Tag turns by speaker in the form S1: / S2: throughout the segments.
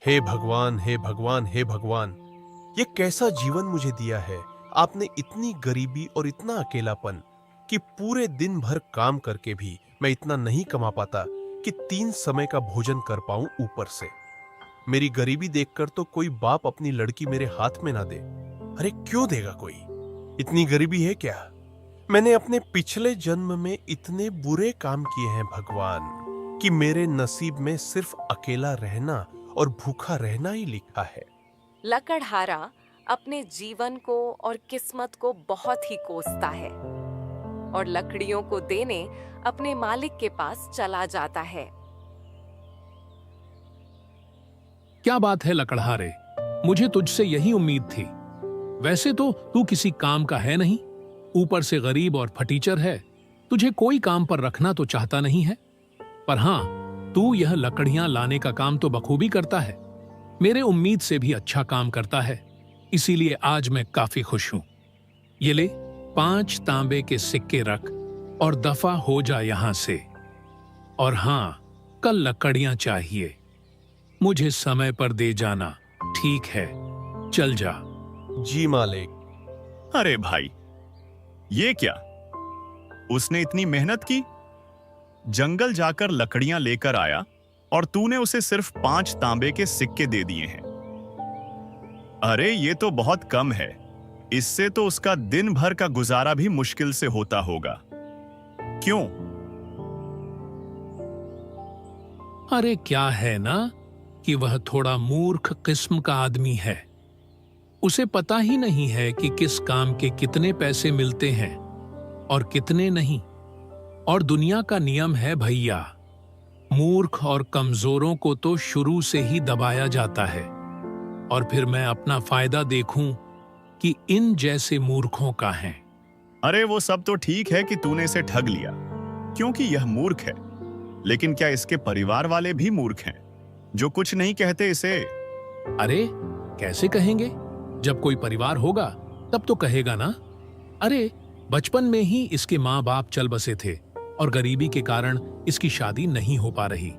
S1: हे भगवान, हे भगवान, हे भगवान, ये कैसा जीवन मुझे दिया है। आपने इतनी गरीबी और इतना अकेलापन कि पूरे दिन भर काम करके भी मैं इतना नहीं कमा पाता कि 3 समय का भोजन कर पाऊं ऊपर से। मेरी गरीबी देखकर तो कोई बाप अपनी लड़की मेरे हाथ में ना दे। अरे क्यों देगा कोई? इतनी गरीबी है क्या? मैंने अपने पिछले जन्म में इतने बुरे काम किए हैं भगवान कि मेरे नसीब में सिर्फ अकेला रहना और भूखा रहना ही लिखा है।
S2: लकड़हारा अपने जीवन को और किस्मत को बहुत ही कोसता है और लकड़ियों को देने अपने मालिक के पास चला जाता है।
S3: क्या बात है लकड़हारे, मुझे तुझसे यही उम्मीद थी। वैसे तो तू किसी काम का है नहीं, ऊपर से गरीब और फटीचर है। तुझे कोई काम पर रखना तो चाहता नहीं है, पर हाँ, तू यह लकड़ियां लाने का काम तो बखूबी करता है। मेरे उम्मीद से भी अच्छा काम करता है, इसीलिए आज मैं काफी खुश हूं। ये ले 5 तांबे के सिक्के रख और दफा हो जा यहां से। और हाँ, कल लकड़ियां चाहिए, मुझे समय पर दे जाना, ठीक है? चल जा।
S1: जी मालिक।
S4: अरे भाई, ये क्या? उसने इतनी मेहनत की, जंगल जाकर लकड़ियां लेकर आया और तूने उसे सिर्फ 5 तांबे के सिक्के दे दिए हैं। अरे ये तो बहुत कम है, इससे तो उसका दिन भर का गुजारा भी मुश्किल से होता होगा। क्यों?
S3: अरे क्या है ना कि वह थोड़ा मूर्ख किस्म का आदमी है। उसे पता ही नहीं है कि किस काम के कितने पैसे मिलते हैं और कितने नहीं। और दुनिया का नियम है भैया, मूर्ख और कमजोरों को तो शुरू से ही दबाया जाता है। और फिर मैं अपना फायदा देखूं कि इन जैसे मूर्खों का है।
S4: अरे वो सब तो ठीक है कि तूने इसे ठग लिया, क्योंकि यह मूर्ख है। लेकिन क्या इसके परिवार वाले भी मूर्ख हैं, जो कुछ नहीं कहते इसे?
S3: अरे कैसे कहेंगे? जब कोई परिवार होगा तब तो कहेगा ना। अरे बचपन में ही इसके माँ बाप चल बसे थे और गरीबी के कारण इसकी शादी नहीं हो पा रही।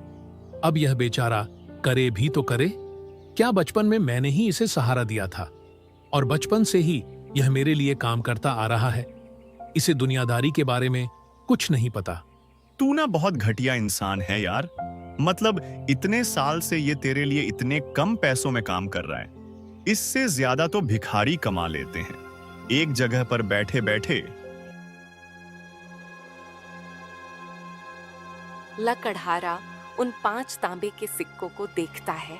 S3: अब यह बेचारा करे भी तो करे क्या? बचपन में मैंने ही इसे सहारा दिया था और बचपन से ही यह मेरे लिए काम करता आ रहा है। इसे दुनियादारी के बारे में कुछ नहीं पता।
S4: तू ना बहुत घटिया इंसान है यार। मतलब इतने साल से ये तेरे लिए इतने कम पैसों में काम कर रहा है। इससे ज्यादा तो भिखारी कमा लेते हैं एक जगह पर बैठे बैठे।
S2: लकड़हारा उन 5 तांबे के सिक्कों को देखता है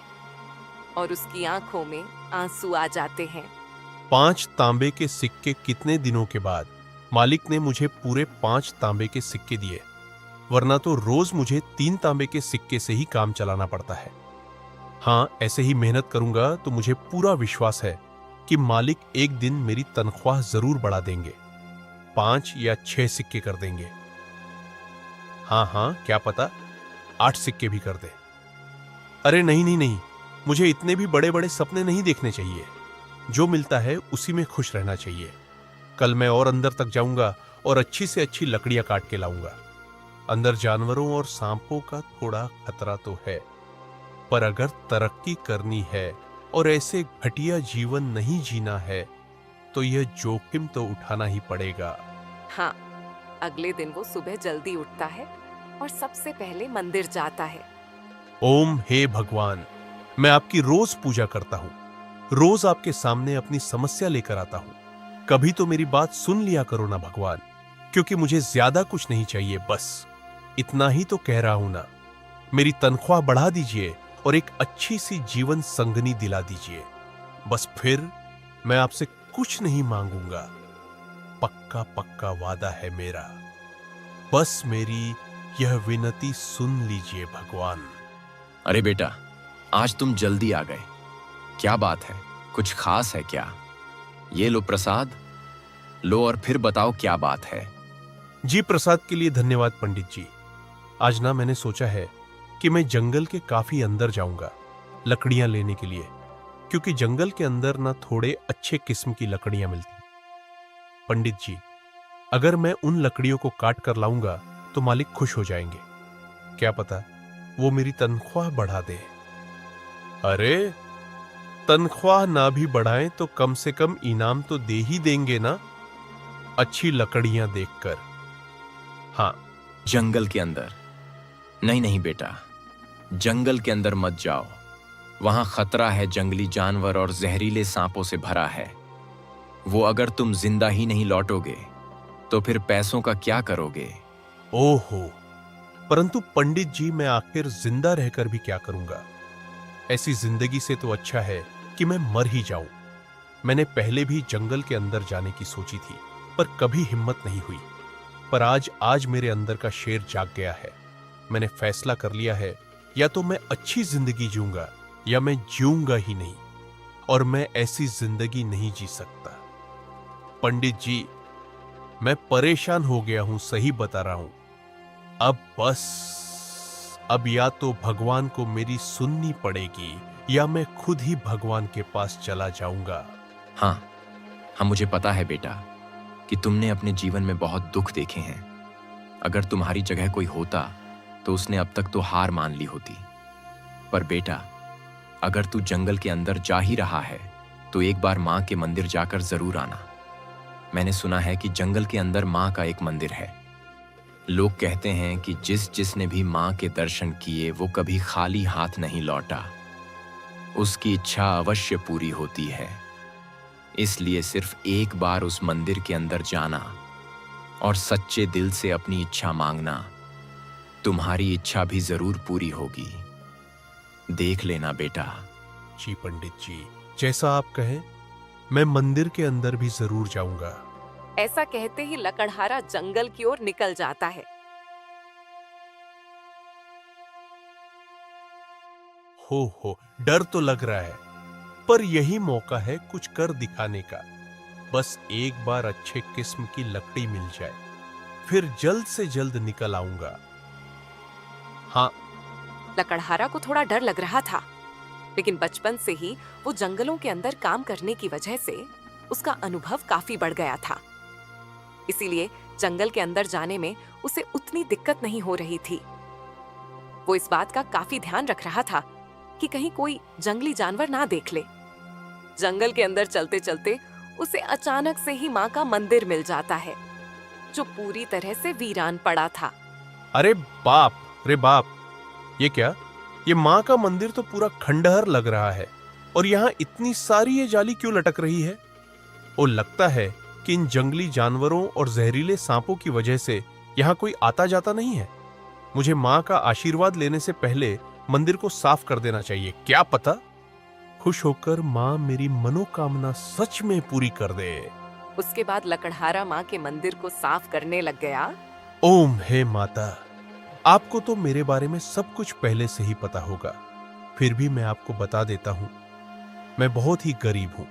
S2: और उसकी आंखों में आंसू आ जाते हैं।
S1: 5 तांबे के सिक्के कितने दिनों के बाद मालिक ने मुझे पूरे 5 तांबे के सिक्के दिए, वरना तो रोज मुझे 3 तांबे के सिक्के से ही काम चलाना पड़ता है। हाँ, ऐसे ही मेहनत करूंगा तो मुझे पूरा विश्वास है कि मालिक एक दिन मेरी तनख्वाह जरूर बढ़ा देंगे, 5 या 6 सिक्के कर देंगे। हाँ, क्या पता 8 सिक्के भी कर दे। अरे नहीं नहीं नहीं, मुझे इतने भी बड़े बड़े सपने नहीं देखने चाहिए। जो मिलता है उसी में खुश रहना चाहिए। कल मैं और अंदर तक जाऊंगा और अच्छी से अच्छी लकड़ियां काट के लाऊंगा। अंदर जानवरों और सांपों का थोड़ा खतरा तो है, पर अगर तरक्की करनी है और ऐसे घटिया जीवन नहीं जीना है तो यह जोखिम तो उठाना ही पड़ेगा।
S2: हाँ, अगले दिन वो सुबह जल्दी उठता है और सबसे पहले मंदिर जाता है।
S1: ओम हे भगवान, मैं आपकी रोज पूजा करता हूँ, रोज आपके सामने अपनी समस्या लेकर आता हूँ। कभी तो मेरी बात सुन लिया करो ना भगवान, क्योंकि मुझे ज्यादा कुछ नहीं चाहिए, बस इतना ही तो कह रहा हूं ना। मेरी तनख्वाह बढ़ा दीजिए और एक अच्छी सी जीवन संगनी दिला दीजिए, बस फिर मैं आपसे कुछ नहीं मांगूंगा। पक्का पक्का वादा है मेरा। बस मेरी यह विनती सुन लीजिए भगवान।
S5: अरे बेटा, आज तुम जल्दी आ गए, क्या बात है? कुछ खास है क्या? ये लो प्रसाद, लो और फिर बताओ क्या बात है।
S1: जी, प्रसाद के लिए धन्यवाद पंडित जी। आज ना मैंने सोचा है कि मैं जंगल के काफी अंदर जाऊंगा लकड़ियां लेने के लिए, क्योंकि जंगल के अंदर ना थोड़े अच्छे किस्म की लकड़ियां मिलती। पंडित जी, अगर मैं उन लकड़ियों को काट कर लाऊंगा तो मालिक खुश हो जाएंगे। क्या पता वो मेरी तनख्वाह बढ़ा दे। अरे, तनख्वाह ना भी बढ़ाएं तो कम से कम इनाम तो दे ही देंगे ना, अच्छी लकड़ियां देखकर। हाँ।
S5: जंगल के अंदर? नहीं नहीं बेटा, जंगल के अंदर मत जाओ। वहां खतरा है, जंगली जानवर और जहरीले सांपों से भरा है। वो अगर तुम जिंदा ही नहीं लौटोगे तो फिर पैसों का क्या करोगे?
S1: ओहो, परंतु पंडित जी, मैं आखिर जिंदा रहकर भी क्या करूंगा? ऐसी जिंदगी से तो अच्छा है कि मैं मर ही जाऊं। मैंने पहले भी जंगल के अंदर जाने की सोची थी, पर कभी हिम्मत नहीं हुई। पर आज मेरे अंदर का शेर जाग गया है। मैंने फैसला कर लिया है, या तो मैं अच्छी जिंदगी जीऊंगा या मैं जीऊंगा ही नहीं, और मैं ऐसी जिंदगी नहीं जी सकता। पंडित जी, मैं परेशान हो गया हूं, सही बता रहा हूं। अब या तो भगवान को मेरी सुननी पड़ेगी या मैं खुद ही भगवान के पास चला जाऊंगा।
S5: हाँ, मुझे पता है बेटा कि तुमने अपने जीवन में बहुत दुख देखे हैं। अगर तुम्हारी जगह कोई होता तो उसने अब तक तो हार मान ली होती। पर बेटा, अगर तू जंगल के अंदर जा ही रहा है तो एक बार माँ के मंदिर जाकर जरूर आना। मैंने सुना है कि जंगल के अंदर माँ का एक मंदिर है। लोग कहते हैं कि जिसने भी माँ के दर्शन किए वो कभी खाली हाथ नहीं लौटा, उसकी इच्छा अवश्य पूरी होती है। इसलिए सिर्फ एक बार उस मंदिर के अंदर जाना और सच्चे दिल से अपनी इच्छा मांगना, तुम्हारी इच्छा भी जरूर पूरी होगी। देख लेना बेटा।
S1: जी पंडित जी, जैसा आप कहें, मैं मंदिर के अंदर भी जरूर जाऊंगा।
S2: ऐसा कहते ही लकड़हारा जंगल की ओर निकल जाता है।
S1: हो, डर तो लग रहा है, पर यही मौका है कुछ कर दिखाने का। बस एक बार अच्छे किस्म की लकड़ी मिल जाए, फिर जल्द से जल्द निकल आऊंगा। हाँ।
S2: लकड़हारा को थोड़ा डर लग रहा था, लेकिन बचपन से ही वो जंगलों के अंदर काम करने की वजह से उसका अनुभव काफी बढ़ गया था। इसीलिए जंगल के अंदर जाने में उसे उतनी दिक्कत नहीं हो रही थी। वो इस बात का काफी ध्यान रख रहा था कि कहीं कोई जंगली जानवर ना देख ले। जंगल के अंदर चलते चलते उसे अचानक से ही माँ का मंदिर मिल जाता है, जो पूरी तरह से वीरान पड़ा था।
S1: अरे बाप, ये क्या? ये माँ का मंदिर तो पूरा खंडहर लग रहा है, और यहाँ इतनी सारी ये जाली क्यों लटक रही है? ओ, लगता है कि इन जंगली जानवरों और जहरीले सांपों की वजह से यहाँ कोई आता जाता नहीं है। मुझे माँ का आशीर्वाद लेने से पहले मंदिर को साफ कर देना चाहिए। क्या पता खुश होकर माँ मेरी मनोकामना सच में पूरी कर दे।
S2: उसके बाद लकड़हारा माँ के मंदिर को साफ करने लग गया।
S1: ओम हे माता, आपको तो मेरे बारे में सब कुछ पहले से ही पता होगा, फिर भी मैं आपको बता देता हूं, मैं बहुत ही गरीब हूं।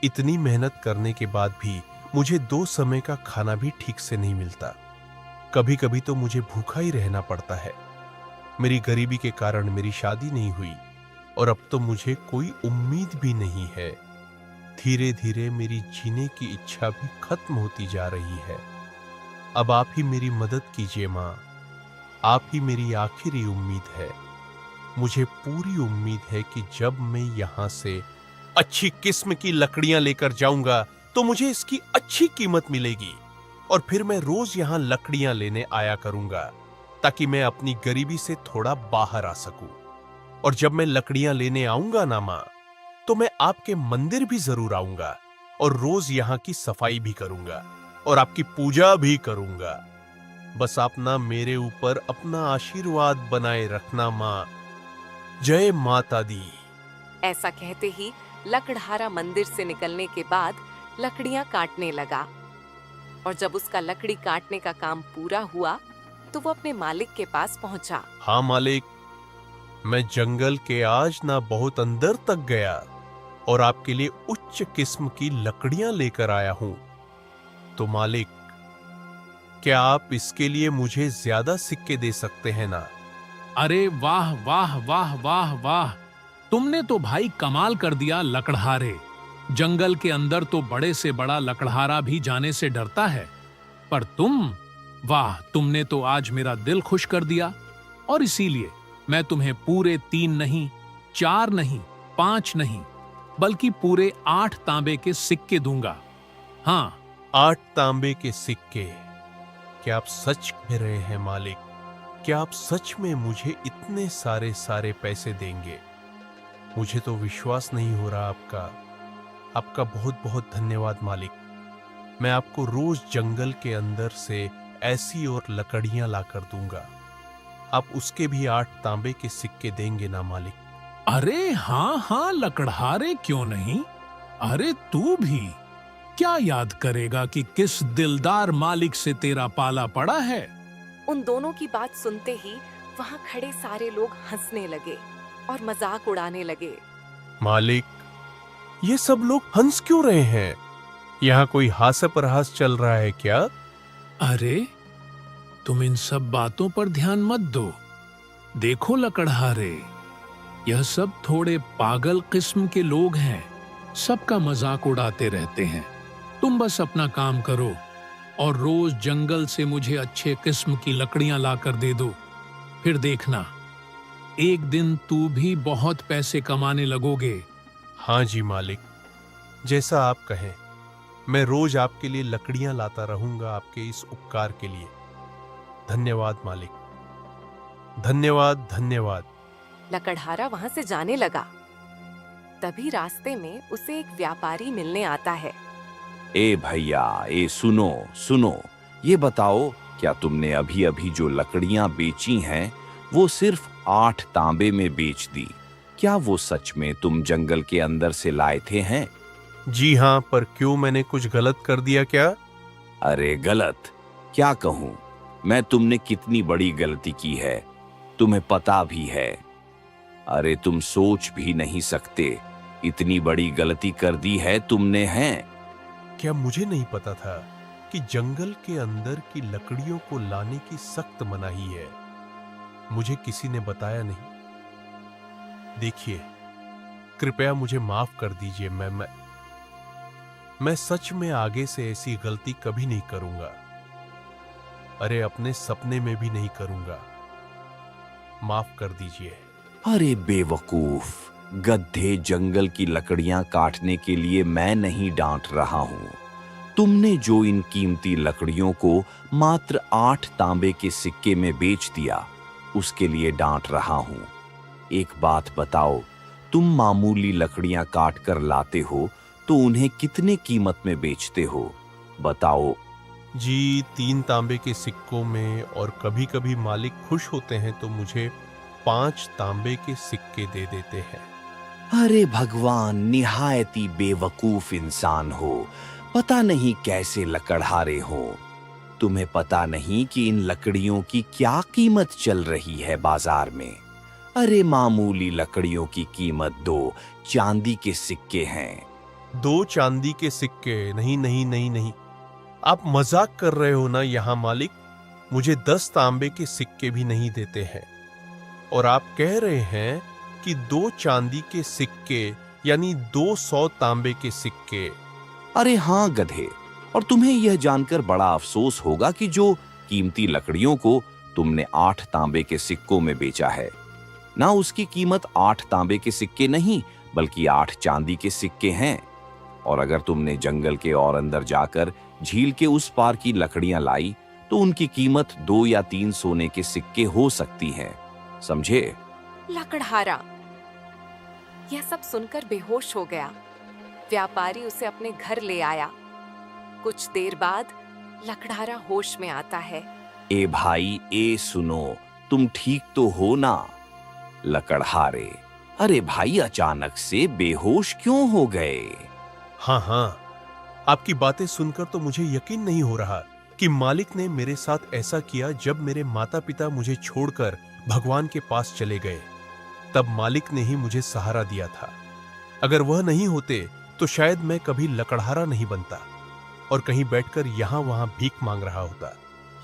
S1: इतनी मेहनत करने के बाद भी मुझे 2 समय का खाना भी ठीक से नहीं मिलता। कभी कभी तो मुझे भूखा ही रहना पड़ता है। मेरी गरीबी के कारण मेरी शादी नहीं हुई, और अब तो मुझे कोई उम्मीद भी नहीं है। धीरे धीरे मेरी जीने की इच्छा भी खत्म होती जा रही है। अब आप ही मेरी मदद कीजिए माँ, आप ही मेरी आखिरी उम्मीद है। मुझे पूरी उम्मीद है कि जब मैं यहाँ से अच्छी किस्म की लकड़ियां लेकर जाऊंगा तो मुझे इसकी अच्छी कीमत मिलेगी, और फिर मैं रोज यहाँ लकड़ियां लेने आया करूंगा, ताकि मैं अपनी गरीबी से थोड़ा बाहर आ सकूं। और जब मैं लकड़ियां लेने आऊंगा ना माँ, तो मैं आपके मंदिर भी जरूर आऊंगा, और रोज यहाँ की सफाई भी करूंगा और आपकी पूजा भी करूंगा। बस आप ना मेरे ऊपर अपना आशीर्वाद बनाए रखना माँ। जय माता दी।
S2: ऐसा कहते ही लकड़हारा मंदिर से निकलने के बाद लकड़ियां काटने लगा, और जब उसका लकड़ी काटने का काम पूरा हुआ तो वो अपने मालिक के पास पहुंचा।
S1: हाँ मालिक, मैं जंगल के आज ना बहुत अंदर तक गया और आपके लिए उच्च किस्म की लकड़ियां लेकर आया हूं। तो मालिक, क्या आप इसके लिए मुझे ज्यादा सिक्के दे सकते हैं ना?
S3: अरे वाह वाह वाह वाह वाह, तुमने तो भाई कमाल कर दिया लकड़हारे। जंगल के अंदर तो बड़े से बड़ा लकड़हारा भी जाने से डरता है, पर वाह, तुमने तो आज मेरा दिल खुश कर दिया। और इसीलिए मैं तुम्हें पूरे 3 नहीं 4 नहीं, 5 नहीं, बल्कि पूरे 8 तांबे के सिक्के दूंगा। हाँ,
S1: 8 तांबे के सिक्के। क्या आप सच कह रहे हैं मालिक? क्या आप सच में मुझे इतने सारे पैसे देंगे? मुझे तो विश्वास नहीं हो रहा आपका। आपका बहुत बहुत धन्यवाद मालिक। मैं आपको रोज जंगल के अंदर से ऐसी और लकड़ियां लाकर दूंगा। आप उसके भी 8 तांबे के सिक्के देंगे ना मालिक?
S3: अरे हाँ हाँ लकड़हारे, क्यों नहीं। अरे तू भी क्या याद करेगा कि किस दिलदार मालिक से तेरा पाला पड़ा है।
S2: उन दोनों की बात सुनते ही वहां खड़े सारे लोग हंसने लगे और मजाक उड़ाने लगे।
S1: मालिक, ये सब लोग हंस क्यों रहे हैं? यहाँ कोई हास्य प्रहास चल रहा है क्या?
S3: अरे तुम इन सब बातों पर ध्यान मत दो। देखो लकड़हारे, यह सब थोड़े पागल किस्म के लोग हैं, सबका मजाक उड़ाते रहते हैं। तुम बस अपना काम करो और रोज जंगल से मुझे अच्छे किस्म की लकड़ियां लाकर दे दो। फिर देखना, एक दिन तू भी बहुत पैसे कमाने लगोगे।
S1: हाँ जी मालिक, जैसा आप कहें। मैं रोज आपके लिए लकड़ियां लाता रहूंगा, आपके इस उपकार के लिए। धन्यवाद मालिक, धन्यवाद धन्यवाद।
S2: लकड़हारा वहां से जाने लगा। तभी रास्ते में उसे एक व्यापारी मिलने आता है।
S6: ए भैया, ए सुनो सुनो, ये बताओ, क्या तुमने अभी अभी जो लकड़ियां बेची हैं वो सिर्फ 8 तांबे में बेच दी? क्या वो सच में तुम जंगल के अंदर से लाए थे हैं?
S1: जी हाँ, पर क्यों, मैंने कुछ गलत कर दिया क्या?
S6: अरे गलत क्या कहूं मैं, तुमने कितनी बड़ी गलती की है तुम्हें पता भी है। अरे तुम सोच भी नहीं सकते, इतनी बड़ी गलती कर दी है तुमने। हैं
S1: क्या मुझे नहीं पता था कि जंगल के अंदर की लकड़ियों को लाने की सख्त मनाही है? मुझे किसी ने बताया नहीं। देखिए, कृपया मुझे माफ कर दीजिए। मैं सच में आगे से ऐसी गलती कभी नहीं करूंगा। अरे अपने सपने में भी नहीं करूंगा। माफ कर दीजिए।
S6: अरे बेवकूफ, गधे, जंगल की लकड़ियां काटने के लिए मैं नहीं डांट रहा हूं। तुमने जो इन कीमती लकड़ियों को मात्र 8 तांबे के सिक्के में बेच दिया, उसके लिए डांट रहा हूं। एक बात बताओ, तुम मामूली लकड़ियां काट कर लाते हो तो उन्हें कितने कीमत में बेचते हो? बताओ।
S1: जी, 3 तांबे के सिक्कों में, और कभी कभी मालिक खुश होते हैं तो मुझे 5 तांबे के सिक्के दे देते हैं।
S6: अरे भगवान, निहायती बेवकूफ इंसान हो। पता नहीं कैसे लकड़हारे हो। तुम्हें पता नहीं कि इन लकड़ियों की क्या कीमत चल रही है बाजार में। अरे मामूली लकड़ियों की कीमत 2 चांदी के सिक्के हैं।
S1: 2 चांदी के सिक्के? नहीं नहीं नहीं नहीं, आप मजाक कर रहे हो ना यहाँ मालिक। मुझे 10 तांबे के सिक्के भी नहीं देते हैं, और आप कह रहे हैं कि 2 चांदी के सिक्के यानी 200 तांबे के सिक्के।
S6: अरे हाँ गधे, और तुम्हें यह जानकर बड़ा अफसोस होगा कि जो कीमती लकड़ियों को तुमने 8 तांबे के सिक्कों में बेचा है ना, उसकी कीमत 8 तांबे के सिक्के नहीं बल्कि 8 चांदी के सिक्के हैं। और अगर तुमने जंगल के और अंदर जाकर झील के उस पार की लकड़ियां लाई तो उनकी कीमत 2 या 3 सोने के सिक्के हो सकती हैं। समझे?
S2: लकड़हारा यह सब सुनकर बेहोश हो गया। व्यापारी उसे अपने घर ले आया। कुछ देर बाद लकड़हारा होश में आता है।
S6: ए भाई, ए सुनो, तुम ठीक तो हो ना? लकड़हारे, अरे भाई, अचानक से बेहोश क्यों हो गए?
S1: हाँ हाँ, आपकी बातें सुनकर तो मुझे यकीन नहीं हो रहा कि मालिक ने मेरे साथ ऐसा किया जब मेरे माता पिता मुझे छोड़कर भगवान के पास चले गए। तब मालिक ने ही मुझे सहारा दिया था। अगर वह नहीं होते तो शायद मैं कभी लकड़हारा नहीं बनता और कहीं बैठकर यहां वहां भीख मांग रहा होता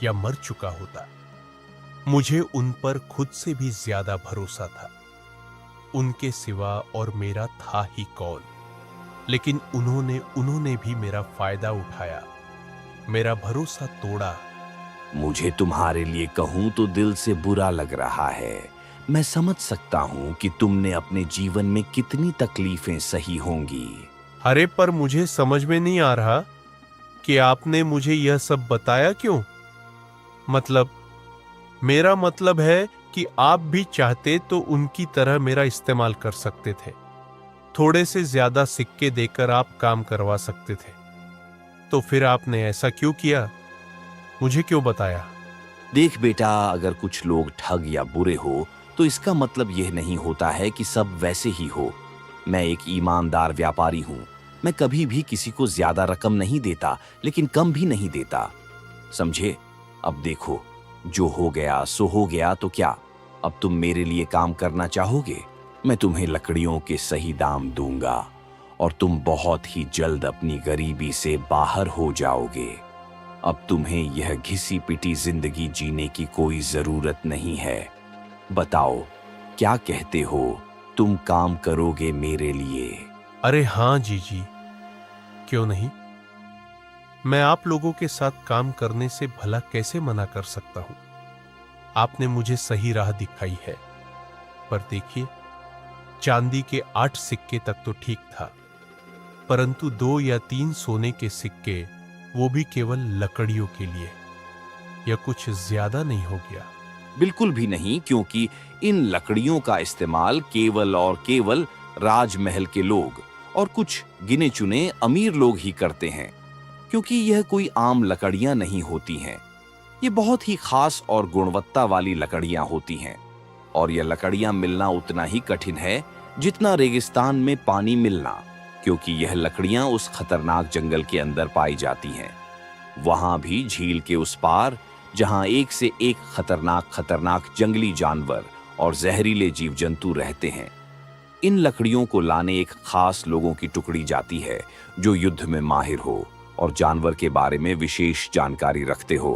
S1: या मर चुका होता। मुझे उन पर खुद से भी ज्यादा भरोसा था। उनके सिवा और मेरा था ही कौन? लेकिन उन्होंने भी मेरा फायदा उठाया, मेरा भरोसा तोड़ा।
S6: मुझे तुम्हारे लिए कहूं तो दिल से बुरा लग रहा है, मैं समझ सकता हूं कि तुमने अपने जीवन में कितनी तकलीफें सही होंगी।
S1: अरे पर मुझे समझ में नहीं आ रहा कि आपने मुझे यह सब बताया क्यों। मतलब मेरा मतलब है कि आप भी चाहते तो उनकी तरह मेरा इस्तेमाल कर सकते थे। थोड़े से ज्यादा सिक्के देकर आप काम करवा सकते थे। तो फिर आपने ऐसा क्यों किया, मुझे क्यों बताया?
S6: देख बेटा, अगर कुछ लोग ठग या बुरे हो तो इसका मतलब यह नहीं होता है कि सब वैसे ही हो। मैं एक ईमानदार व्यापारी हूं। मैं कभी भी किसी को ज्यादा रकम नहीं देता, लेकिन कम भी नहीं देता, समझे? अब देखो, जो हो गया सो हो गया, तो क्या अब तुम मेरे लिए काम करना चाहोगे? मैं तुम्हें लकड़ियों के सही दाम दूंगा और तुम बहुत ही जल्द अपनी गरीबी से बाहर हो जाओगे। अब तुम्हें यह घिसी पिटी जिंदगी जीने की कोई जरूरत नहीं है। बताओ, क्या कहते हो? तुम काम करोगे मेरे लिए?
S1: अरे हाँ जीजी, क्यों नहीं। मैं आप लोगों के साथ काम करने से भला कैसे मना कर सकता हूं। आपने मुझे सही राह दिखाई है। पर देखिए, चांदी के 8 सिक्के तक तो ठीक था, परंतु 2 या 3 सोने के सिक्के, वो भी केवल लकड़ियों के लिए, यह कुछ ज्यादा नहीं हो गया?
S6: बिल्कुल भी नहीं, क्योंकि इन लकड़ियों का इस्तेमाल केवल और केवल राजमहल के लोग और कुछ गिने चुने अमीर लोग ही करते हैं, क्योंकि यह कोई आम लकड़ियां नहीं होती हैं। ये बहुत ही खास और गुणवत्ता वाली लकड़ियां होती हैं, और यह लकड़ियां मिलना उतना ही कठिन है जितना रेगिस्तान में पानी मिलना, क्योंकि यह लकड़ियां उस खतरनाक जंगल के अंदर पाई जाती हैं। वहां भी झील के उस पार, जहां एक से एक खतरनाक जंगली जानवर और जहरीले जीव जंतु रहते हैं। इन लकड़ियों को लाने एक खास लोगों की टुकड़ी जाती है जो युद्ध में माहिर हो और जानवर के बारे में विशेष जानकारी रखते हो।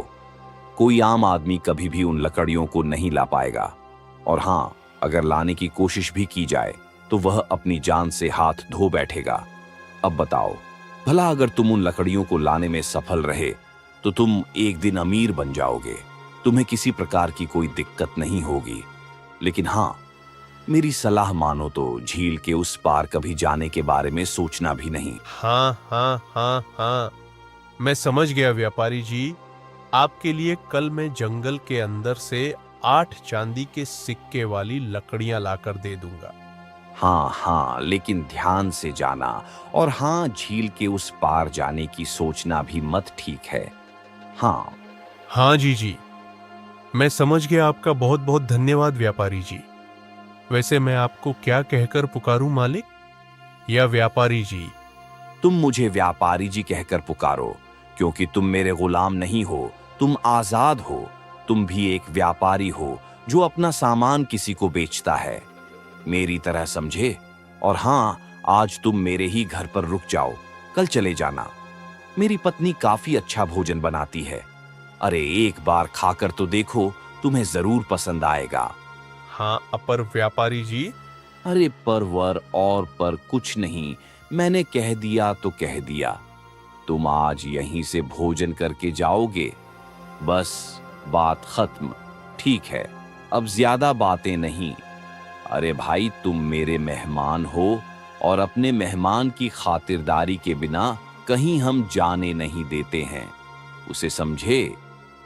S6: कोई आम आदमी कभी भी उन लकड़ियों को नहीं ला पाएगा, और हाँ, अगर लाने की कोशिश भी की जाए तो वह अपनी जान से हाथ धो बैठेगा। अब बताओ, भला अगर तुम उन लकड़ियों को लाने में सफल रहे तो तुम एक दिन अमीर बन जाओगे। तुम्हें किसी प्रकार की कोई दिक्कत नहीं होगी। लेकिन हाँ, मेरी सलाह मानो तो झील के उस पार कभी जाने के बारे में सोचना भी नहीं।
S1: हाँ हाँ हाँ हाँ, मैं समझ गया व्यापारी जी। आपके लिए कल मैं जंगल के अंदर से 8 चांदी के सिक्के वाली लकड़ियां लाकर दे दूंगा।
S6: हाँ हाँ, लेकिन ध्यान से जाना, और हाँ, झील के उस पार जाने की सोचना भी मत, ठीक है? हाँ
S1: हाँ जी, मैं समझ गया। आपका बहुत बहुत धन्यवाद व्यापारी जी। वैसे मैं आपको क्या कहकर पुकारूं, मालिक या व्यापारी जी?
S6: तुम मुझे व्यापारी जी कहकर पुकारो, क्योंकि तुम मेरे गुलाम नहीं हो, तुम आजाद हो। तुम भी एक व्यापारी हो जो अपना सामान किसी को बेचता है, मेरी तरह, समझे? और हाँ, आज तुम मेरे ही घर पर रुक जाओ, कल चले जाना। मेरी पत्नी काफी अच्छा भोजन बनाती है। अरे एक बार खाकर तो देखो, तुम्हें जरूर पसंद आएगा।
S1: हाँ अपर व्यापारी जी।
S6: अरे परवर और पर कुछ नहीं, मैंने कह दिया तो कह दिया। तुम आज यहीं से भोजन करके जाओगे, बस बात खत्म, ठीक है? अब ज्यादा बातें नहीं। अरे भाई, तुम मेरे मेहमान हो और अपने मेहमान की खातिरदारी के बिना कहीं हम जाने नहीं देते हैं, उसे समझे?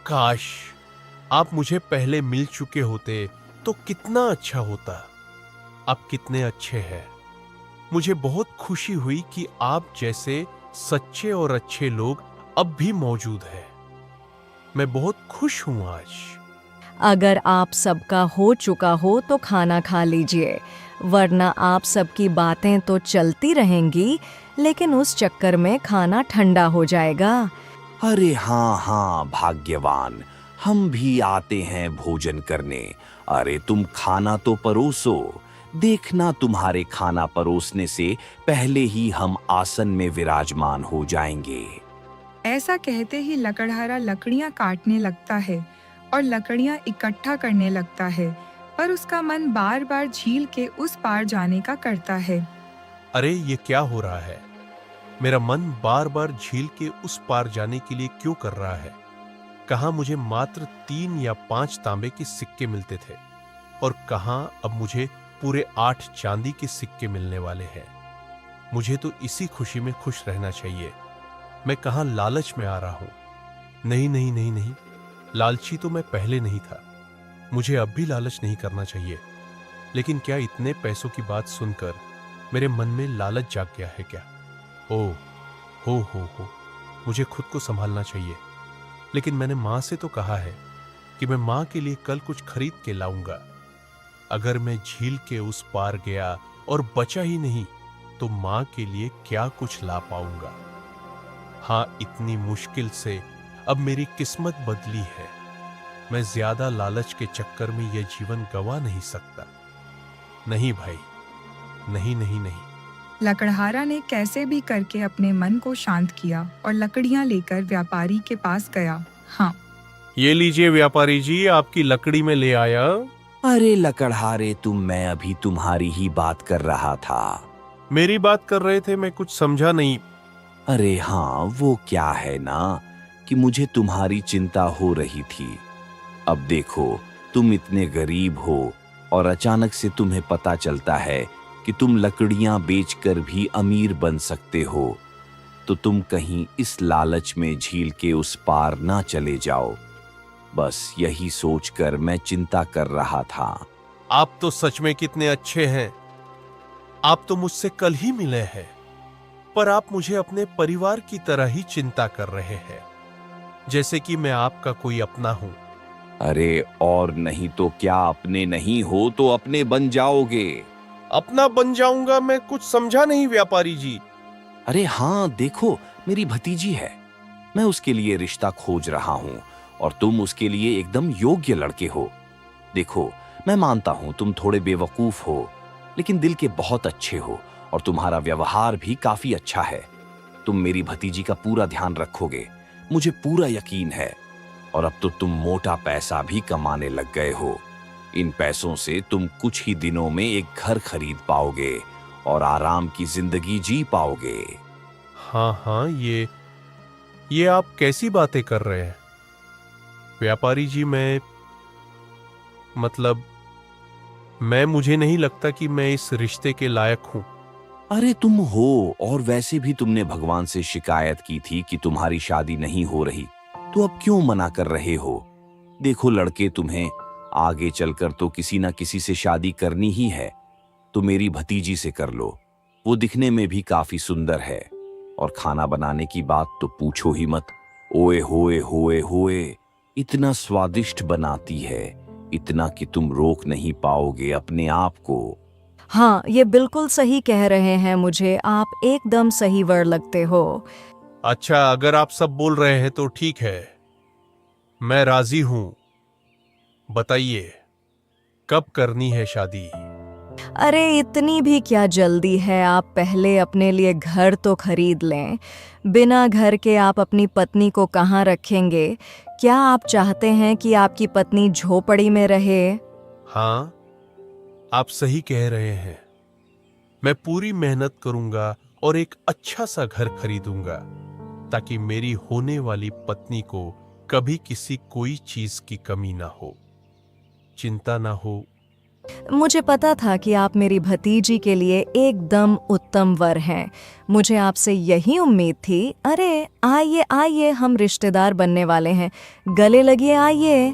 S1: काश आप मुझे पहले मिल चुके होते तो कितना अच्छा होता। आप कितने अच्छे हैं। मुझे बहुत खुशी हुई कि आप जैसे सच्चे और अच्छे लोग अब भी मौजूद हैं। मैं बहुत खुश हूं आज।
S7: अगर आप सबका हो चुका हो तो खाना खा लीजिए, वरना आप सबकी बातें तो चलती रहेंगी, लेकिन उस चक्कर में खाना ठंडा हो जाएगा।
S6: अरे हाँ हाँ भाग्यवान, हम भी आते हैं भोजन करने। अरे तुम खाना तो परोसो, देखना तुम्हारे खाना परोसने से पहले ही हम आसन में विराजमान हो जाएंगे।
S8: ऐसा कहते ही लकड़हारा लकड़ियां काटने लगता है और लकड़ियां इकट्ठा करने लगता है, पर उसका मन बार बार झील के उस पार जाने का करता है।
S1: अरे ये क्या हो रहा है? मेरा मन बार बार झील के उस पार जाने के लिए क्यों कर रहा है? कहाँ मुझे मात्र 3 या 5 तांबे के सिक्के मिलते थे, और कहां अब मुझे पूरे 8 चांदी के सिक्के मिलने वाले हैं। मुझे तो इसी खुशी में खुश रहना चाहिए। मैं कहां लालच में आ रहा हूं। नहीं नहीं नहीं नहीं, लालची तो मैं पहले नहीं था। मुझे अब भी लालच नहीं करना चाहिए। लेकिन क्या इतने पैसों की बात सुनकर मेरे मन में लालच जाग गया है क्या? ओ हो, मुझे खुद को संभालना चाहिए। लेकिन मैंने मां से तो कहा है कि मैं मां के लिए कल कुछ खरीद के लाऊंगा। अगर मैं झील के उस पार गया और बचा ही नहीं तो मां के लिए क्या कुछ ला पाऊंगा। हां, इतनी मुश्किल से अब मेरी किस्मत बदली है। मैं ज्यादा लालच के चक्कर में यह जीवन गंवा नहीं सकता। नहीं भाई, नहीं नहीं नहीं।
S8: लकड़हारा ने कैसे भी करके अपने मन को शांत किया और लकड़ियां लेकर व्यापारी के पास गया। हाँ,
S1: ये लीजिए व्यापारी जी, आपकी लकड़ी में ले आया।
S6: अरे लकड़हारे, मैं अभी तुम्हारी ही बात कर रहा था।
S1: मेरी बात कर रहे थे? मैं कुछ समझा नहीं।
S6: अरे हाँ, वो क्या है ना कि मुझे तुम्हारी चिंता हो रही थी। अब देखो, तुम इतने गरीब हो और अचानक से तुम्हें पता चलता है कि तुम लकड़ियां बेचकर भी अमीर बन सकते हो, तो तुम कहीं इस लालच में झील के उस पार ना चले जाओ। बस यही सोचकर मैं चिंता कर रहा था।
S1: आप तो सच में कितने अच्छे हैं। आप तो मुझसे कल ही मिले हैं, पर आप मुझे अपने परिवार की तरह ही चिंता कर रहे हैं, जैसे कि मैं आपका कोई अपना हूं।
S6: अरे और नहीं तो क्या, अपने नहीं हो तो अपने बन जाओगे।
S1: अपना बन जाऊंगा? मैं कुछ समझा नहीं व्यापारी जी।
S6: अरे हाँ, देखो, मेरी भतीजी है। मैं उसके लिए रिश्ता खोज रहा हूँ और तुम उसके लिए एकदम योग्य लड़के हो। देखो, मैं मानता हूँ तुम थोड़े बेवकूफ हो, लेकिन दिल के बहुत अच्छे हो और तुम्हारा व्यवहार भी काफी अच्छा है। तुम मेरी भतीजी का पूरा ध्यान रखोगे, मुझे पूरा यकीन है। और अब तो तुम मोटा पैसा भी कमाने लग गए हो। इन पैसों से तुम कुछ ही दिनों में एक घर खरीद पाओगे और आराम की जिंदगी जी पाओगे।
S1: हाँ, ये आप कैसी बातें कर रहे हैं व्यापारी जी? मुझे नहीं लगता कि मैं इस रिश्ते के लायक हूं।
S6: अरे तुम हो, और वैसे भी तुमने भगवान से शिकायत की थी कि तुम्हारी शादी नहीं हो रही, तो अब क्यों मना कर रहे हो? देखो लड़के, तुम्हें आगे चलकर तो किसी ना किसी से शादी करनी ही है, तो मेरी भतीजी से कर लो। वो दिखने में भी काफी सुंदर है और खाना बनाने की बात तो पूछो ही मत। ओए होए होए होए, इतना स्वादिष्ट बनाती है, इतना कि तुम रोक नहीं पाओगे अपने आप को।
S7: हाँ, ये बिल्कुल सही कह रहे हैं। मुझे आप एकदम सही वर्ड लगते हो।
S1: अच्छा, अगर आप सब बोल रहे हैं तो ठीक है, मैं राजी हूं। बताइए, कब करनी है शादी?
S7: अरे इतनी भी क्या जल्दी है, आप पहले अपने लिए घर तो खरीद लें। बिना घर के आप अपनी पत्नी को कहाँ रखेंगे? क्या आप चाहते हैं कि आपकी पत्नी झोपड़ी में रहे?
S1: हाँ, आप सही कह रहे हैं। मैं पूरी मेहनत करूंगा और एक अच्छा सा घर खरीदूंगा, ताकि मेरी होने वाली पत्नी को कभी किसी कोई चीज की कमी ना हो, चिंता ना हो।
S7: मुझे पता था कि आप मेरी भतीजी के लिए एकदम उत्तम वर हैं। मुझे आपसे यही उम्मीद थी। अरे आइए आइए, हम रिश्तेदार बनने वाले हैं। गले लगिए, आइए।